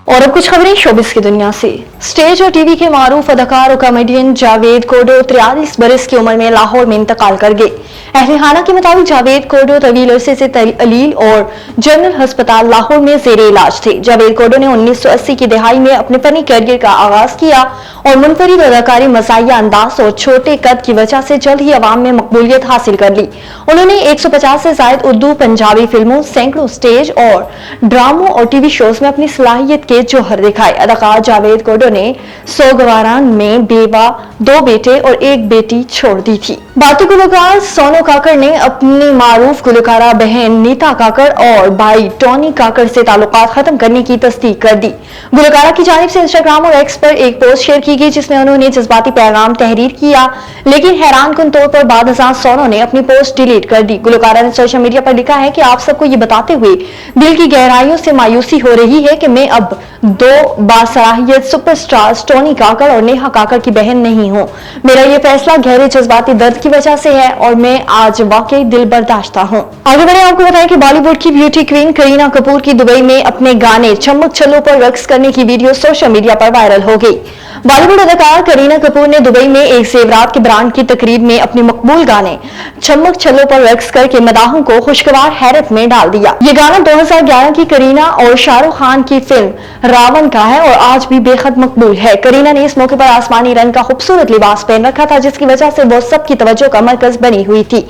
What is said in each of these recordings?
और अब कुछ खबरें शोबिस की दुनिया से। स्टेज और टीवी के मारूफ अदाकार और कॉमेडियन जावेद कोडो 43 बरस की उम्र में लाहौर में इंतकाल कर गए। अहले खाना के मुताबिक जावेद कोडो तवील अरसे से अलील और जनरल अस्पताल लाहौर में जेरे इलाज थे। जावेद कोडो ने 1980 की दहाई में अपने फनी करियर का आगाज किया और मुनफरिद अदाकारी, मज़ाहिया अंदाज और छोटे कद की वजह से जल्द ही अवाम में मकबूलियत हासिल कर ली। उन्होंने 150 से ज्यादा उर्दू पंजाबी फिल्मों, सैकड़ों स्टेज और ड्रामों और टीवी शोज में अपनी सलाहियत के जौहर दिखाए। अदाकार जावेद कोडो ने सोगवारान में बेवा, 2 बेटे और 1 बेटी छोड़ दी थी। बाकी गुलकार सोनू काकड़ ने अपनी मारूफ गुलकारा बहन नीता काकड़ और भाई टॉनी काकड़ से ताल्लुकात खत्म करने की तस्दीक कर दी। गुलकारा की जानिब से इंस्टाग्राम और एक्स पर एक पोस्ट शेयर की गई जिसमें उन्होंने जज्बाती पैगाम तहरीर किया, लेकिन हैरानकुन तौर पर बाद सोनू ने अपनी पोस्ट डिलीट कर दी। गुलकारा ने सोशल मीडिया पर लिखा है कि आप सबको ये बताते हुए दिल की गहराइयों से मायूसी हो रही है कि मैं अब 2 बासलाहियत सुपरस्टार्स टॉनी काकड़ और नेहा काकड़ की बहन नहीं हूँ। मेरा ये फैसला गहरे जज्बाती दर्द की वजह से है और मैं आज वाकई दिल बर्दाश्ता हूँ। आगे बढ़े, आपको बताएं कि बॉलीवुड की ब्यूटी क्वीन करीना कपूर की दुबई में अपने गाने चम्मक छल्लों पर रक्स करने की वीडियो सोशल मीडिया पर वायरल हो गई। बॉलीवुड अदाकार करीना कपूर ने दुबई में एक जेवरात के ब्रांड की तकरीब में अपने मकबूल गाने चम्मक छल्लों पर रक्स करके मदाहों को खुशगवार हैरत में डाल दिया। ये गाना 2011 की करीना और शाहरुख खान की फिल्म रावण का है और आज भी बेहद मकबूल है। करीना ने इस मौके पर आसमानी रंग का खूबसूरत लिबास पहन रखा था, जिसकी वजह से वो सबकी तवज्जो का मरकज बनी हुई थी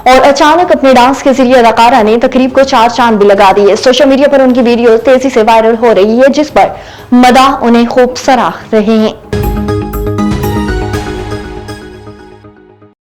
और अचानक अपने डांस के जरिए अदाकारा ने तकरीब को 4 चांद भी लगा दिए। सोशल मीडिया पर उनकी वीडियो तेजी से वायरल हो रही है, जिस पर मदाह उन्हें खूब सराह रहे हैं।